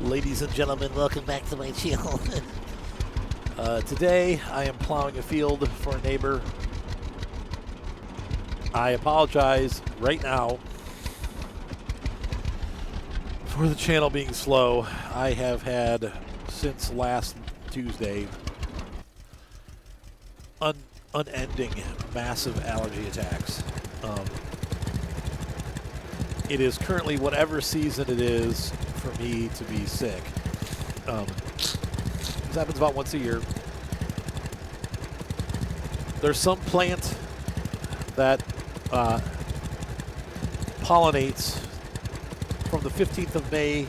Ladies and gentlemen, welcome back to my channel. Today, I am plowing a field for a neighbor. I apologize right now for the channel being slow. I have had, since last Tuesday, unending massive allergy attacks. It is currently whatever season it is for me to be sick. This happens about once a year. There's some plant that pollinates from the 15th of May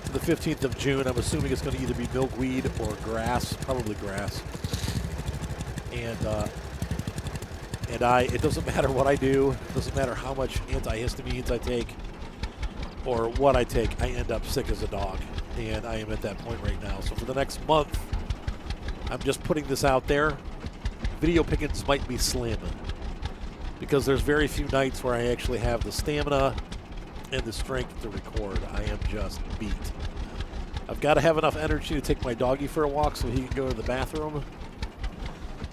to the 15th of June. I'm assuming it's going to either be milkweed or grass, probably grass. And it doesn't matter what I do, it doesn't matter how much antihistamines I take or what I take, I end up sick as a dog. And I am at that point right now. So for the next month, I'm just putting this out there. Video pickings might be slim because there's very few nights where I actually have the stamina and the strength to record. I am just beat. I've got to have enough energy to take my doggy for a walk so he can go to the bathroom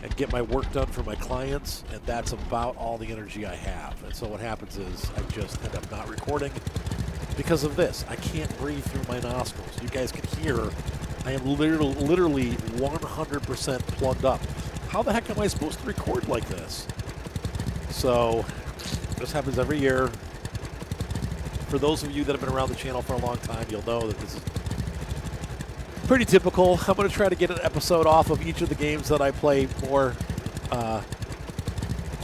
and get my work done for my clients, and that's about all the energy I have. And so what happens is I just end up not recording because of this. I can't breathe through my nostrils. You guys can hear I am literally 100% plugged up. How the heck am I supposed to record like this? So this happens every year. For those of you that have been around the channel for a long time, you'll know that this is pretty typical. I'm going to try to get an episode off of each of the games that I play more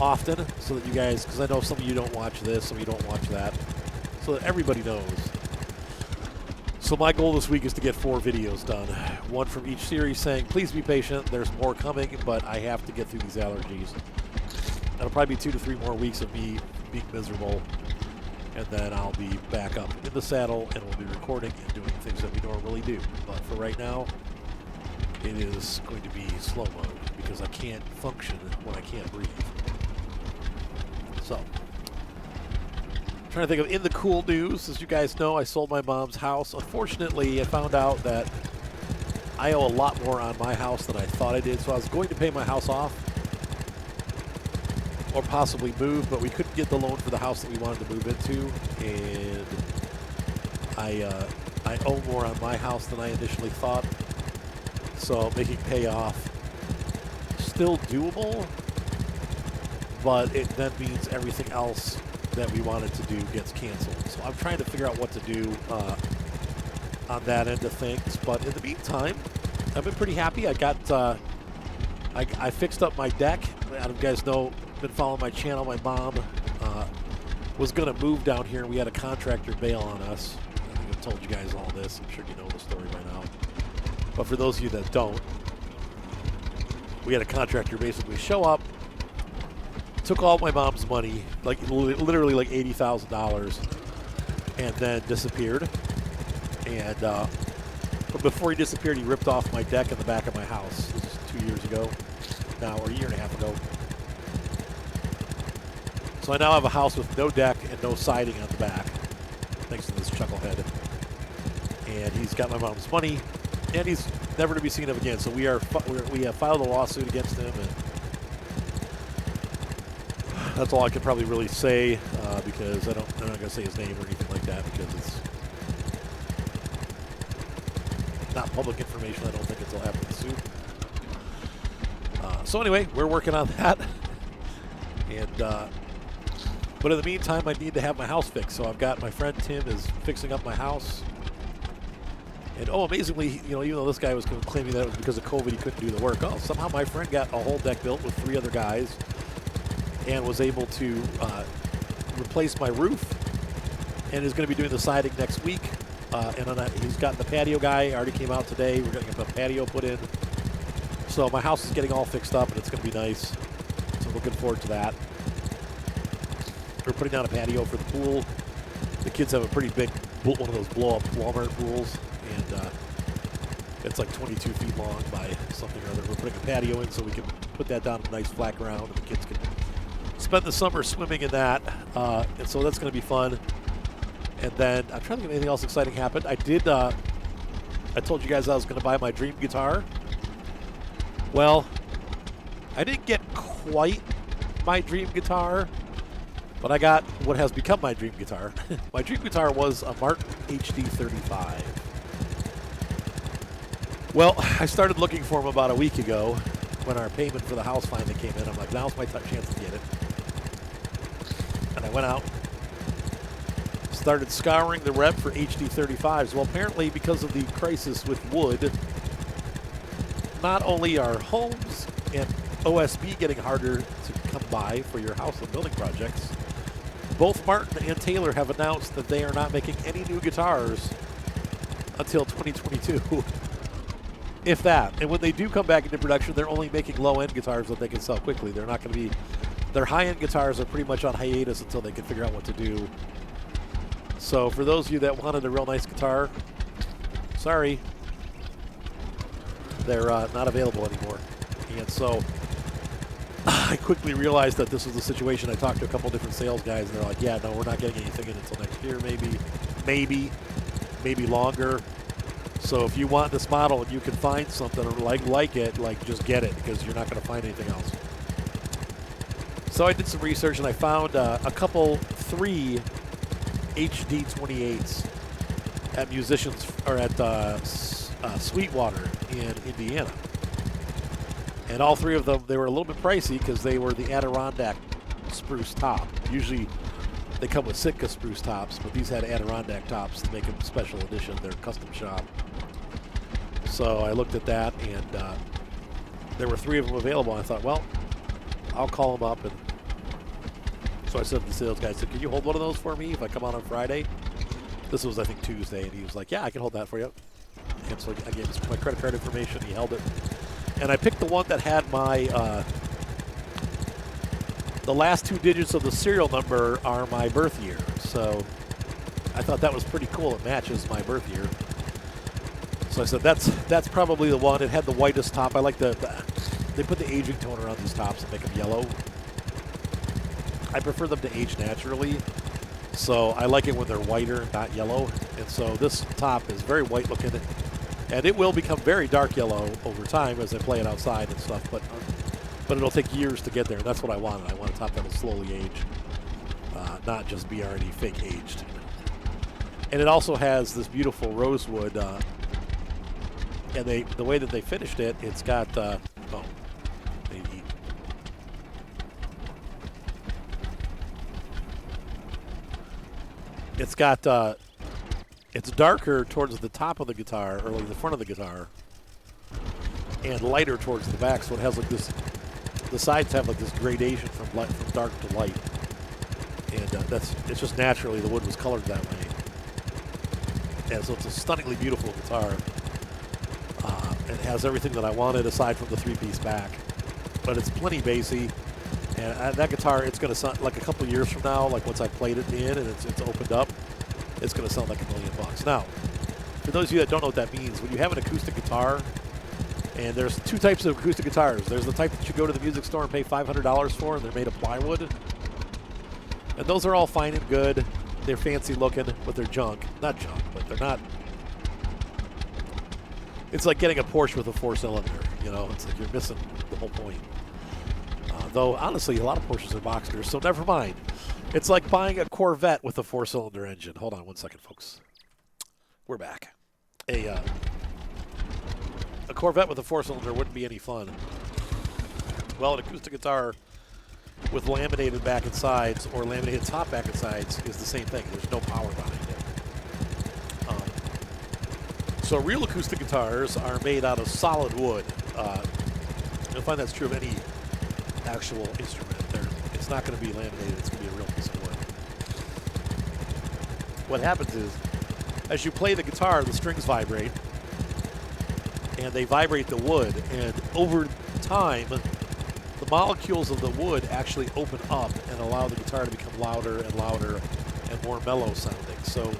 often so that you guys, because I know some of you don't watch this, some of you don't watch that, so that everybody knows. So my goal this week is to get 4 videos done. One from each series saying, please be patient, there's more coming, but I have to get through these allergies. It'll probably be 2 to 3 more weeks of me being miserable, and then I'll be back up in the saddle and we'll be recording and doing things that we normally do. But for right now, it is going to be slow mode because I can't function when I can't breathe. So, trying to think of in the cool news. As you guys know, I sold my mom's house. Unfortunately, I found out that I owe a lot more on my house than I thought I did. So I was going to pay my house off or possibly move, but we couldn't get the loan for the house that we wanted to move into, and I owe more on my house than I initially thought. So making payoff still doable, but it then means everything else that we wanted to do gets canceled. So I'm trying to figure out what to do on that end of things. But in the meantime, I've been pretty happy. I got I fixed up my deck. I don't you guys know, been following my channel. My mom was going to move down here, and we had a contractor bail on us. I think I've told you guys all this. I'm sure you know the story by now. But for those of you that don't, we had a contractor basically show up, took all my mom's money, like literally like $80,000, and then disappeared. And but before he disappeared, he ripped off my deck in the back of my house. This is 2 years ago now, or a year and a half ago. So I now have a house with no deck and no siding on the back, thanks to this chucklehead. And he's got my mom's money, and he's never to be seen of again. So we have filed a lawsuit against him, and that's all I could probably really say because I'm not going to say his name or anything like that because it's not public information. I don't think until after the suit. So anyway, we're working on that, and. But in the meantime, I need to have my house fixed. So I've got my friend Tim is fixing up my house. And oh, amazingly, you know, even though this guy was claiming that it was because of COVID he couldn't do the work, oh, somehow my friend got a whole deck built with 3 other guys and was able to replace my roof and is going to be doing the siding next week. And he's got the patio guy, already came out today. We're going to get the patio put in. So my house is getting all fixed up and it's going to be nice. So looking forward to that. We're putting down a patio for the pool. The kids have a pretty big, one of those blow-up Walmart pools, and it's like 22 feet long by something or other. We're putting a patio in so we can put that down on a nice flat ground, and the kids can spend the summer swimming in that. And so that's going to be fun. And then I'm trying to think if anything else exciting happened. I did. I told you guys I was going to buy my dream guitar. Well, I didn't get quite my dream guitar, but I got what has become my dream guitar. My dream guitar was a Martin HD35. Well, I started looking for them about a week ago when our payment for the house finally came in. I'm like, now's my chance to get it. And I went out, started scouring the web for HD35s. Well, apparently because of the crisis with wood, not only are homes and OSB getting harder to come by for your house and building projects, both Martin and Taylor have announced that they are not making any new guitars until 2022. If that. And when they do come back into production, they're only making low-end guitars that they can sell quickly. They're not going to be... Their high-end guitars are pretty much on hiatus until they can figure out what to do. So for those of you that wanted a real nice guitar, sorry. They're not available anymore. And so I quickly realized that this was the situation. I talked to a couple different sales guys, and they're like, yeah, no, we're not getting anything in until next year, maybe longer. So if you want this model and you can find something like it, just get it, because you're not going to find anything else. So I did some research and I found three HD 28s at Musicians or at Sweetwater in Indiana. And all three of them, they were a little bit pricey because they were the Adirondack spruce top. Usually they come with Sitka spruce tops, but these had Adirondack tops to make them special edition. They're custom shop. So I looked at that, and there were three of them available. I thought, well, I'll call them up. And so I said to the sales guy, I said, can you hold one of those for me if I come out on Friday? This was, I think, Tuesday, and he was like, yeah, I can hold that for you. And so I gave him my credit card information. He held it. And I picked the one that had my, the last two digits of the serial number are my birth year. So I thought that was pretty cool. It matches my birth year. So I said, that's probably the one. It had the whitest top. I like they put the aging toner on these tops and make them yellow. I prefer them to age naturally. So I like it when they're whiter and not yellow. And so this top is very white looking. And it will become very dark yellow over time as I play it outside and stuff. But it'll take years to get there. And that's what I wanted. I want a top that will slowly age, not just be already fake aged. And it also has this beautiful rosewood. And the way that they finished it, it's got, it's got, it's darker towards the top of the guitar, or like the front of the guitar, and lighter towards the back. So it has like this, the sides have like this gradation from dark to light. And it's just naturally the wood was colored that way. And so it's a stunningly beautiful guitar. It has everything that I wanted aside from the three-piece back, but it's plenty bassy. And that guitar, it's going to sound like a couple years from now, like once I played it in and it's opened up, it's going to sound like $1 million. Now, for those of you that don't know what that means, when you have an acoustic guitar, and there's two types of acoustic guitars. There's the type that you go to the music store and pay $500 for, and they're made of plywood. And those are all fine and good. They're fancy looking, but they're junk. Not junk, but they're not. It's like getting a Porsche with a four-cylinder, you know. It's like you're missing the whole point. Though, honestly, a lot of Porsches are Boxsters, so never mind. It's like buying a Corvette with a four-cylinder engine. Hold on one second, folks. We're back. A Corvette with a four-cylinder wouldn't be any fun. Well, an acoustic guitar with laminated back and sides or laminated top, back, and sides is the same thing. There's no power behind it. So real acoustic guitars are made out of solid wood. You'll find that's true of any actual instrument. It's not going to be laminated. It's going to be a real piece of wood. What happens is, as you play the guitar, the strings vibrate, and they vibrate the wood. And over time, the molecules of the wood actually open up and allow the guitar to become louder and louder and more mellow sounding. So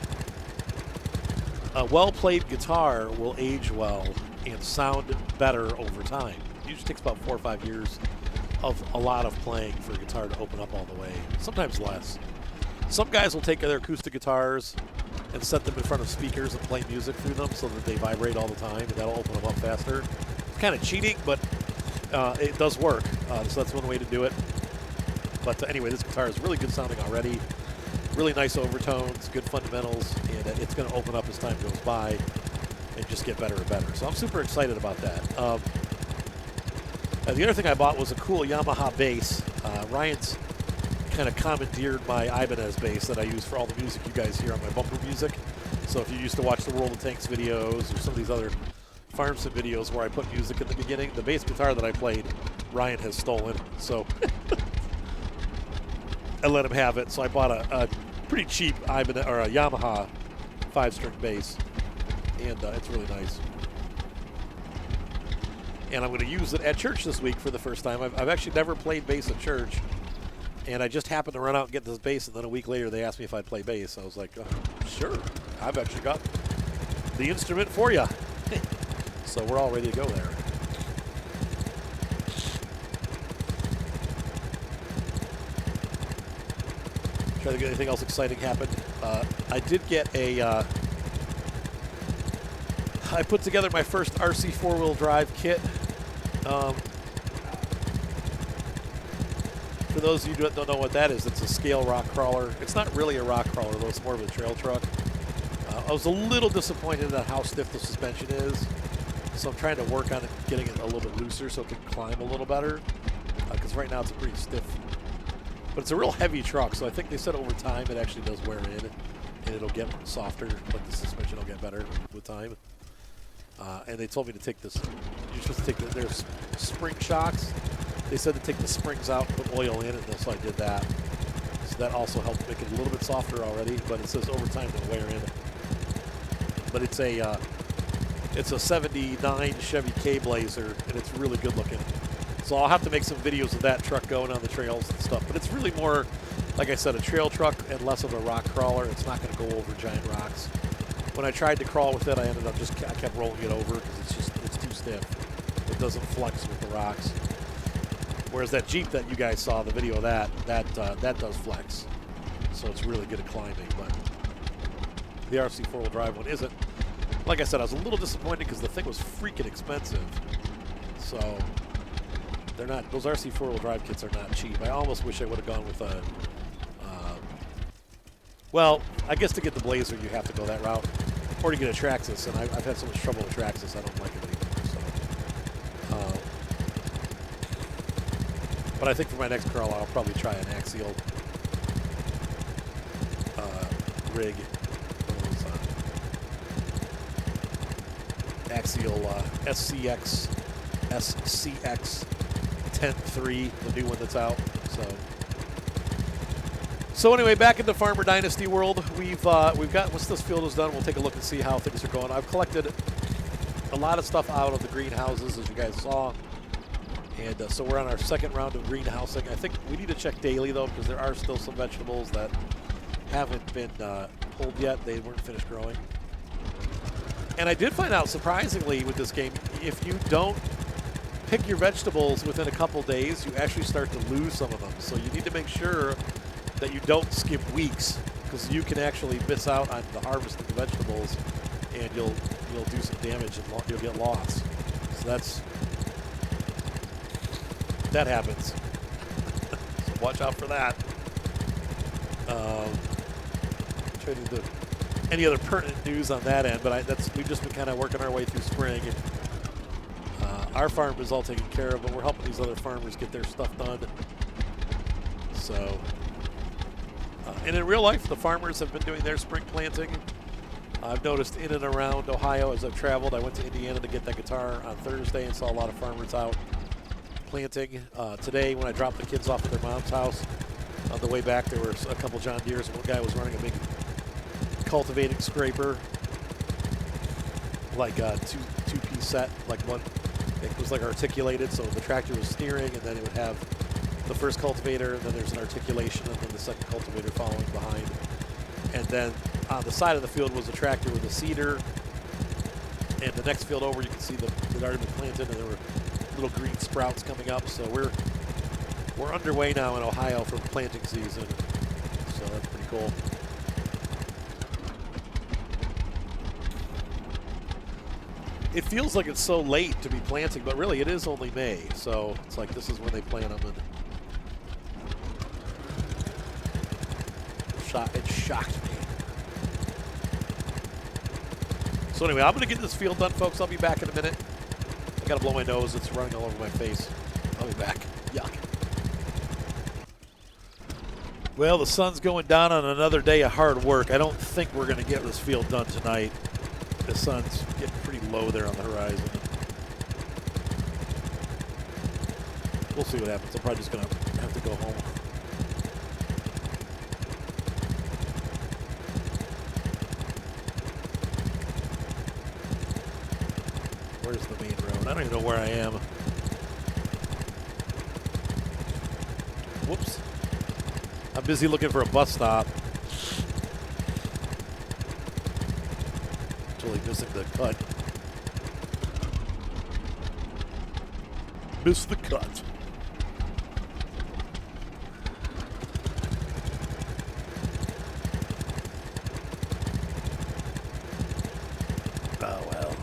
a well-played guitar will age well and sound better over time. It usually takes about 4 or 5 years of a lot of playing for a guitar to open up all the way, sometimes less. Some guys will take their acoustic guitars and set them in front of speakers and play music through them so that they vibrate all the time, and that'll open them up faster. It's kind of cheating, but it does work. So that's one way to do it. But anyway, this guitar is really good sounding already. Really nice overtones, good fundamentals, and it's going to open up as time goes by and just get better and better. So I'm super excited about that. The other thing I bought was a cool Yamaha bass. Ryan's kind of commandeered my Ibanez bass that I use for all the music you guys hear on my bumper music. So if you used to watch the World of Tanks videos or some of these other farm sim videos where I put music in the beginning, the bass guitar that I played, Ryan has stolen. So I let him have it. So I bought a pretty cheap Ibanez or a Yamaha 5-string bass, and it's really nice. And I'm going to use it at church this week for the first time. I've actually never played bass at church. And I just happened to run out and get this bass, and then a week later they asked me if I'd play bass. I was like, sure, I've actually got the instrument for you. So we're all ready to go there. Try to get anything else exciting happen. I did get a... I put together my first RC 4-wheel drive kit. For those of you that don't know what that is, it's a scale rock crawler. It's not really a rock crawler, though. It's more of a trail truck. I was a little disappointed at how stiff the suspension is, so I'm trying to work on it, getting it a little bit looser so it can climb a little better, because right now it's a pretty stiff. But it's a real heavy truck, so I think they said over time it actually does wear in, and it'll get softer, like the suspension will get better with time. And they told me to take this, you're supposed to take there's spring shocks. They said to take the springs out, put oil in it, and so I did that. So that also helped make it a little bit softer already, but it says over time it'll wear in. But it's a 79 Chevy K-Blazer, and it's really good looking. So I'll have to make some videos of that truck going on the trails and stuff. But it's really more, like I said, a trail truck and less of a rock crawler. It's not going to go over giant rocks. When I tried to crawl with it, I ended up I kept rolling it over because it's too stiff. It doesn't flex with the rocks. Whereas that Jeep that you guys saw, the video of that does flex. So it's really good at climbing. But the RC 4-wheel drive one isn't. Like I said, I was a little disappointed because the thing was freaking expensive. So they're not, those RC 4-wheel drive kits are not cheap. I almost wish I would have gone with a, well, I guess to get the Blazer you have to go that route. Or to get a Traxxas, and I've had so much trouble with Traxxas, I don't like it anymore. So, but I think for my next crawl, I'll probably try an axial rig. One of those axial SCX 10.3, the new one that's out. So anyway, back in the Farmer Dynasty world, we've got, once this field is done, we'll take a look and see how things are going. I've collected a lot of stuff out of the greenhouses, as you guys saw. And so we're on our second round of greenhousing. I think we need to check daily, though, because there are still some vegetables that haven't been pulled yet. They weren't finished growing. And I did find out, surprisingly, with this game, if you don't pick your vegetables within a couple days, you actually start to lose some of them. So you need to make sure that you don't skip weeks, because you can actually miss out on the harvest of the vegetables, and you'll do some damage and you'll get lost. So that happens. So watch out for that. Trying to do any other pertinent news on that end, but we've just been kind of working our way through spring. Our farm is all taken care of, but we're helping these other farmers get their stuff done. So. And in real life, the farmers have been doing their spring planting. I've noticed in and around Ohio as I've traveled. I went to Indiana to get that guitar on Thursday and saw a lot of farmers out planting. Today, when I dropped the kids off at their mom's house, on the way back, there were a couple John Deeres, and one guy was running a big cultivating scraper, like a two-piece set, like one. It was like articulated, so the tractor was steering, and then it would have the first cultivator, and then there's an articulation, and then the second cultivator following behind. And then on the side of the field was a tractor with a seeder. And the next field over, you can see that had already been planted, and there were little green sprouts coming up. So we're underway now in Ohio for the planting season. so that's pretty cool. It feels like it's so late to be planting, but really it is only May, so it's like this is when they plant them. And it shocked me. So anyway, I'm going to get this field done, folks. I'll be back in a minute. I got to blow my nose. It's running all over my face. I'll be back. Yuck. Well, the sun's going down on another day of hard work. I don't think we're going to get this field done tonight. The sun's getting pretty low there on the horizon. We'll see what happens. I'm probably just going to have to go home. Where's the main road? I don't even know where I am. Whoops. I'm busy looking for a bus stop. Totally missing the cut. Missed the cut. Oh well.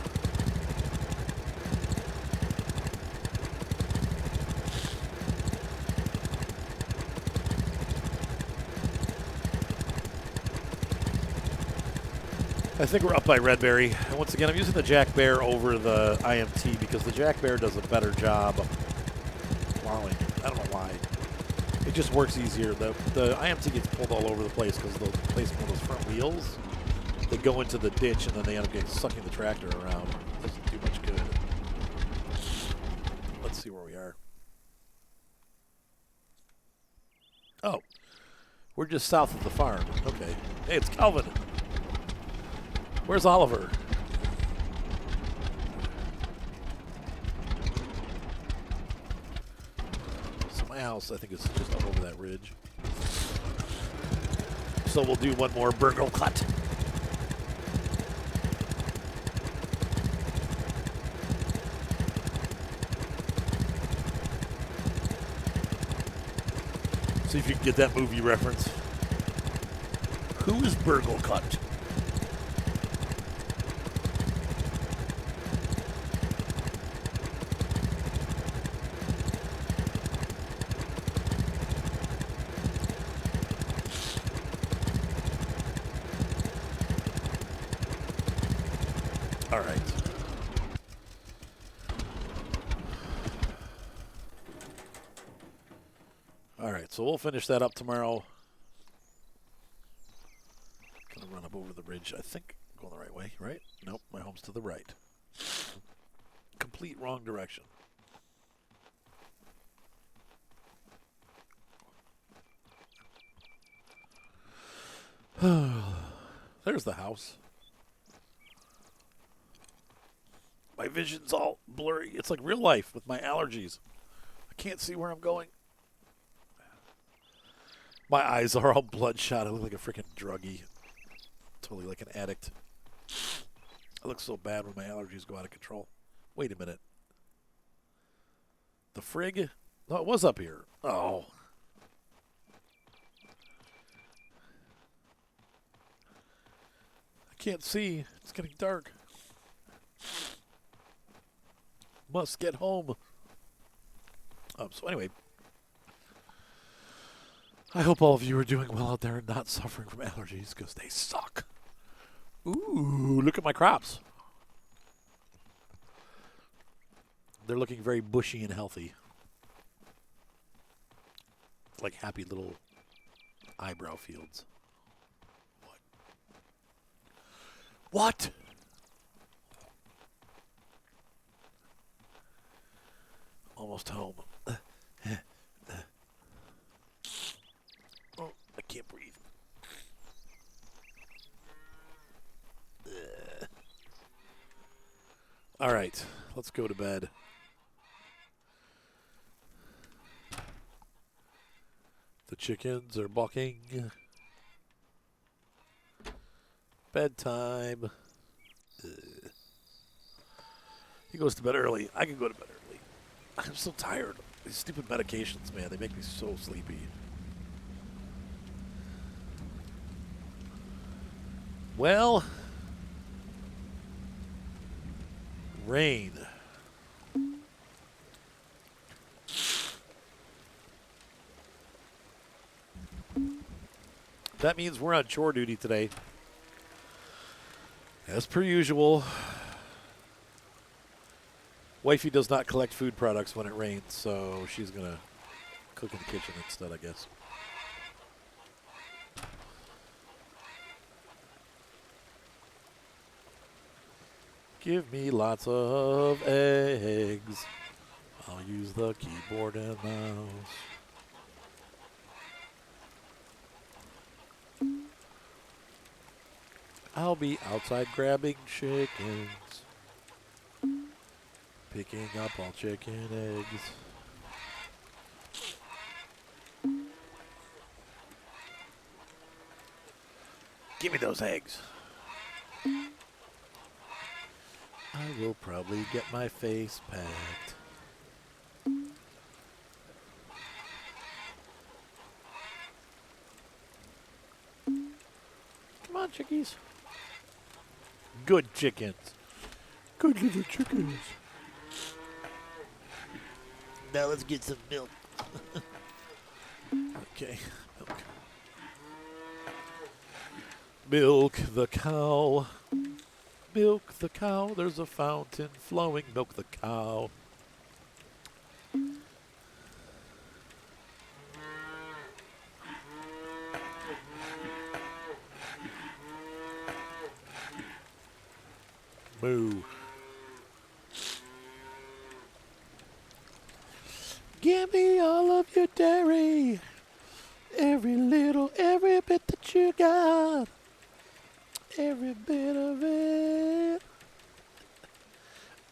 I think we're up by Redberry. And once again, I'm using the Jack Bear over the IMT because the Jack Bear does a better job plowing. I don't know why. It just works easier. The IMT gets pulled all over the place because the placement of those front wheels, they go into the ditch and then they end up sucking the tractor around. It doesn't do much good. Let's see where we are. Oh, we're just south of the farm. Okay. Hey, it's Calvin. Where's Oliver? So my house, I think, is just up over that ridge. So we'll do one more burgle cut. See if you can get that movie reference. Who is burgle cut? All right. All right, so we'll finish that up tomorrow. Gonna run up over the ridge. I think I'm going the right way, right? Nope, my home's to the right. Complete wrong direction. There's the house. My vision's all blurry. It's like real life with my allergies. I can't see where I'm going. My eyes are all bloodshot. I look like a freaking druggie. Totally like an addict. I look so bad when my allergies go out of control. Wait a minute. The frig? No, it was up here. Oh. I can't see. It's getting dark. Must get home. So anyway, I hope all of you are doing well out there and not suffering from allergies because they suck. Ooh, look at my crops. They're looking very bushy and healthy. Like happy little eyebrow fields. What? Almost home. Oh, I can't breathe. All right, let's go to bed. The chickens are bucking. Bedtime. He goes to bed early. I can go to bed early. I'm so tired. These stupid medications, man, they make me so sleepy. Well, rain. That means we're on chore duty today. As per usual. Wifey does not collect food products when it rains, so she's going to cook in the kitchen instead, I guess. Give me lots of eggs. I'll use the keyboard and mouse. I'll be outside grabbing chickens. Picking up all chicken eggs. Give me those eggs. I will probably get my face packed. Come on, chickies. Good chickens. Good little chickens. Now let's get some milk. Okay. Milk. Milk the cow. Milk the cow. There's a fountain flowing. Milk the cow. Moo. Give me all of your dairy. Every bit that you got. Every bit of it.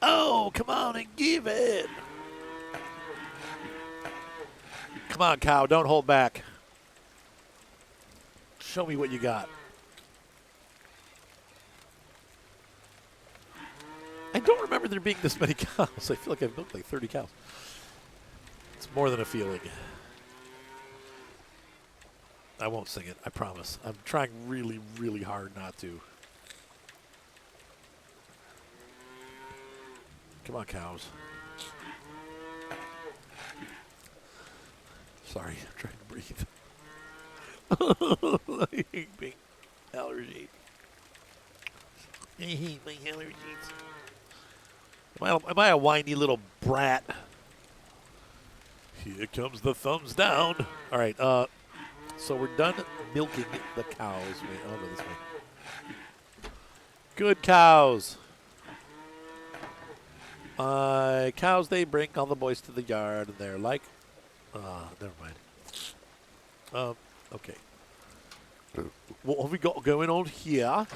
Oh, come on and give it. Come on, cow, don't hold back. Show me what you got. I don't remember there being this many cows. I feel like I've milked like 30 cows. It's more than a feeling. I won't sing it, I promise. I'm trying really, really hard not to. Come on, cows. Sorry, I'm trying to breathe. I hate being allergy. I hate my allergies. Am I a whiny little brat? Here comes the thumbs down. All right, so we're done milking the cows. Wait, I'll go this way. Good cows. Cows, they bring all the boys to the yard, and they're like, never mind. Okay. What have we got going on here?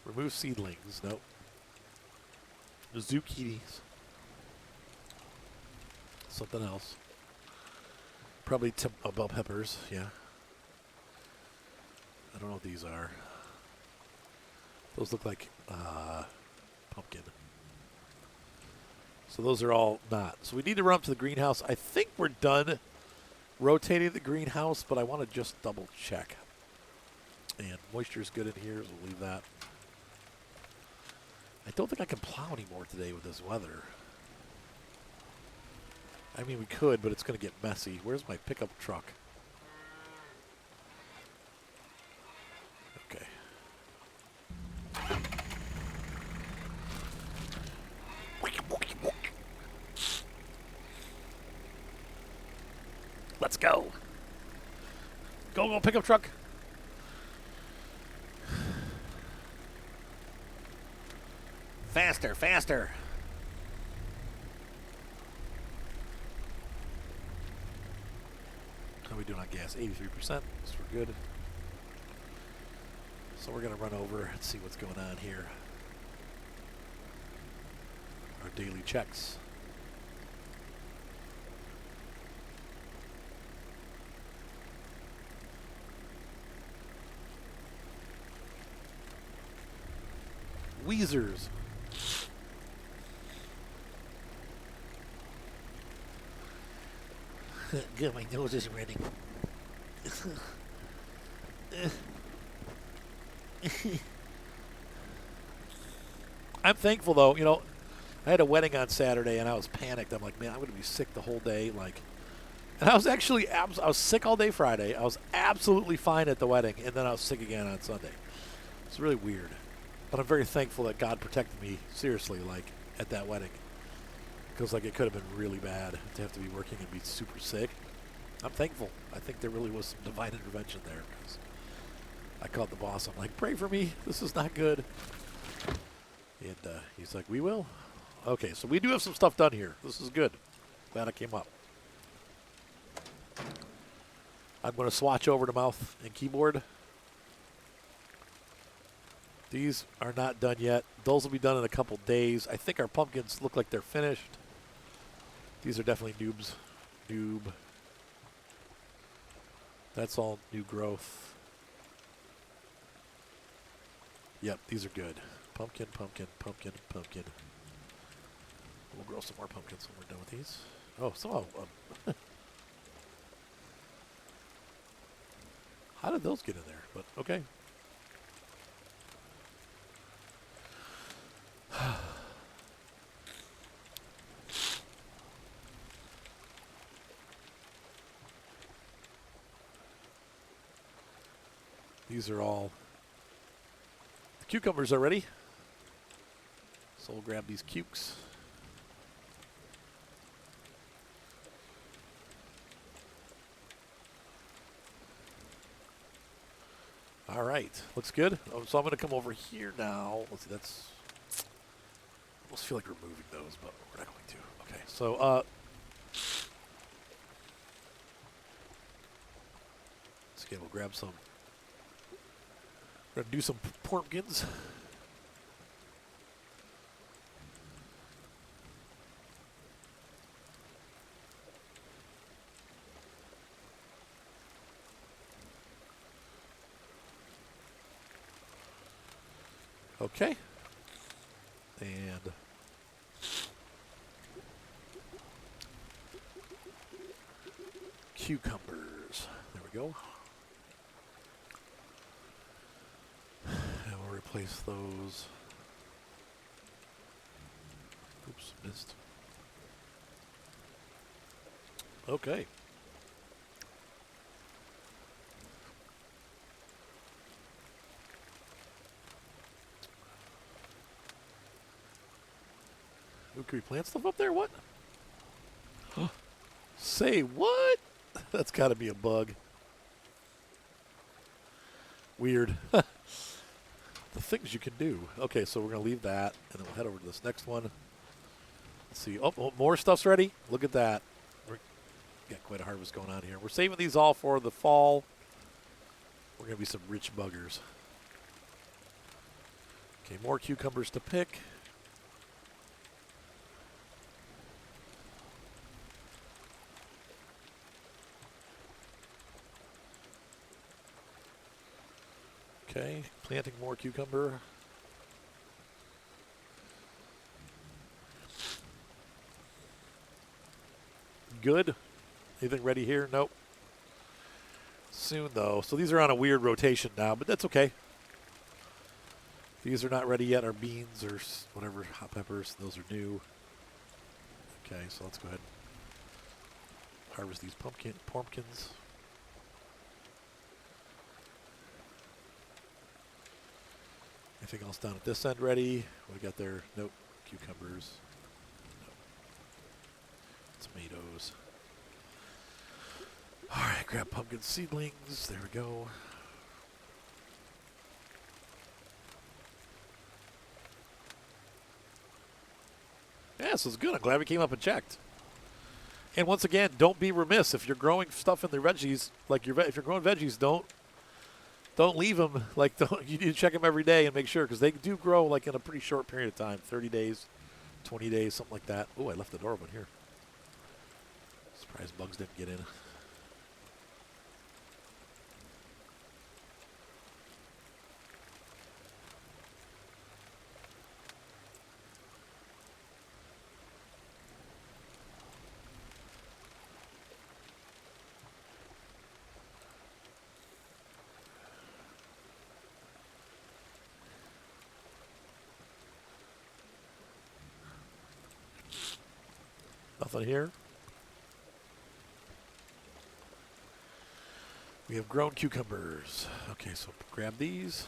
Remove seedlings. Nope. Zucchinis. Something else. Probably bell peppers, yeah. I don't know what these are. Those look like pumpkin. So those are all not. So we need to run up to the greenhouse. I think we're done rotating the greenhouse, but I want to just double check. And moisture's good in here, so we'll leave that. I don't think I can plow anymore today with this weather. I mean, we could, but it's going to get messy. Where's my pickup truck? Okay. Let's go. Go, pickup truck. Faster, faster. How are we doing on gas? 83%. So we're good. So we're going to run over and see what's going on here. Our daily checks. Weezers. Good, my nose is running. I'm thankful though. I had a wedding on Saturday and I was panicked. I'm like, man, I'm going to be sick the whole day. And I was actually I was sick all day Friday. I was absolutely fine at the wedding, and then I was sick again on Sunday. It's really weird, but I'm very thankful that God protected me seriously, at that wedding, because it could have been really bad to have to be working and be super sick. I'm thankful. I think there really was some divine intervention there, because I called the boss. I'm like, pray for me. This is not good. And he's like, we will. Okay, so we do have some stuff done here. This is good. Glad I came up. I'm going to swatch over to mouse and keyboard. These are not done yet. Those will be done in a couple days. I think our pumpkins look like they're finished. These are definitely noobs. Noob. That's all new growth. Yep, these are good. Pumpkin, pumpkin, pumpkin, pumpkin. We'll grow some more pumpkins when we're done with these. Oh, some of them. How did those get in there? But okay. These are all. The cucumbers are ready. So we'll grab these cukes. All right, looks good. Oh, so I'm going to come over here now. Let's see, that's. I almost feel like removing those, but we're not going to. Okay, so again, we'll grab some. We're going to do some pumpkins. Okay. And cucumbers. There we go. And we'll replace those. Oops, missed. Okay. Ooh, can we plant stuff up there? What? Say what? That's got to be a bug. Weird. The things you can do. Okay, so we're going to leave that, and then we'll head over to this next one. Let's see. Oh, more stuff's ready. Look at that. We've got quite a harvest going on here. We're saving these all for the fall. We're going to be some rich buggers. Okay, more cucumbers to pick. Okay, planting more cucumber. Good. Anything ready here? Nope. Soon, though. So these are on a weird rotation now, but that's okay. These are not ready yet. Our beans or whatever, hot peppers, those are new. Okay, so let's go ahead and harvest these pumpkins. Anything else down at this end ready? What we got there? Nope. Cucumbers. Nope. Tomatoes. All right, grab pumpkin seedlings. There we go. Yeah, this is good. I'm glad we came up and checked. And once again, don't be remiss if you're growing stuff in the veggies. If you're growing veggies, don't leave them. You need to check them every day and make sure, because they do grow in a pretty short period of time, 30 days, 20 days, something like that. Oh, I left the door open here. Surprised bugs didn't get in. Nothing here. We have grown cucumbers. Okay, so grab these.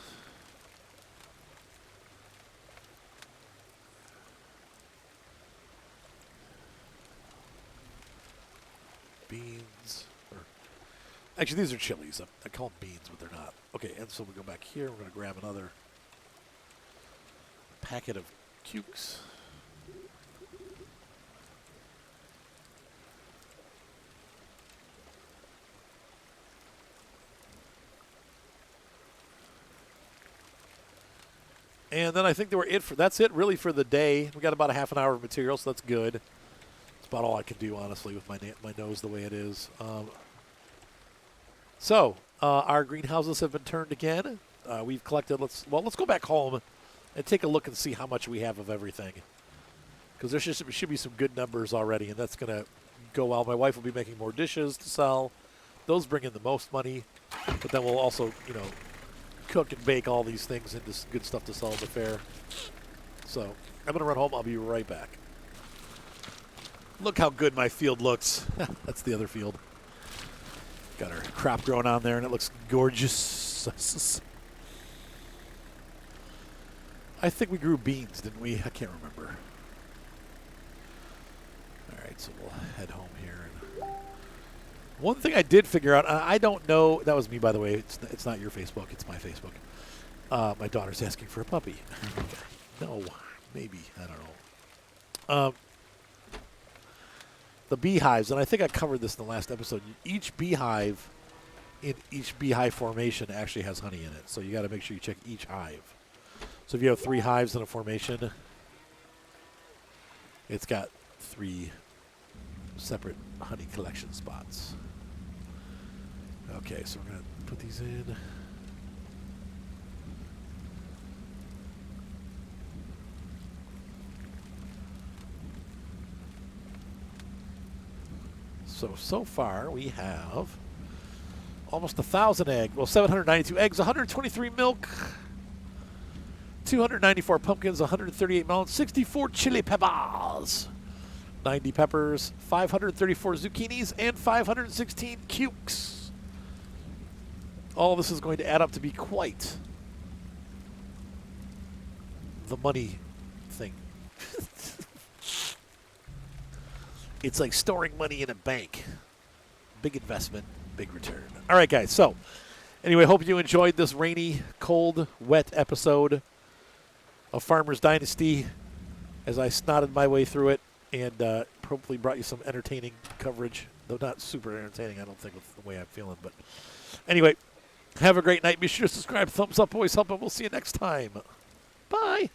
Beans. Actually, these are chilies. I call them beans, but they're not. Okay, and so we go back here. We're going to grab another packet of cukes. And then I think that's it really for the day. We got about a half an hour of material, so that's good. It's about all I can do, honestly, with my nose the way it is. So our greenhouses have been turned again. We've collected. Let's go back home and take a look and see how much we have of everything. Because there should be some good numbers already, and that's going to go well. My wife will be making more dishes to sell. Those bring in the most money, but then we'll also, cook and bake all these things into good stuff to sell at the fair. So I'm going to run home. I'll be right back. Look how good my field looks. That's the other field. Got our crop growing on there, and it looks gorgeous. I think we grew beans, didn't we? I can't remember. All right, so we'll head home here. One thing I did figure out, I don't know, that was me, by the way. It's not your Facebook. It's my Facebook. My daughter's asking for a puppy. No, maybe. I don't know. The beehives, and I think I covered this in the last episode. Each beehive in each beehive formation actually has honey in it. So you got to make sure you check each hive. So if you have 3 hives in a formation, it's got 3 separate honey collection spots. Okay, so we're going to put these in. So far we have almost 1,000 eggs. Well, 792 eggs, 123 milk, 294 pumpkins, 138 melons, 64 chili peppers, 90 peppers, 534 zucchinis, and 516 cukes. All this is going to add up to be quite the money thing. It's like storing money in a bank. Big investment, big return. All right, guys. So, anyway, hope you enjoyed this rainy, cold, wet episode of Farmer's Dynasty as I snotted my way through it and hopefully brought you some entertaining coverage, though not super entertaining, I don't think, with the way I'm feeling. But anyway, have a great night. Be sure to subscribe. Thumbs up always help, and we'll see you next time. Bye.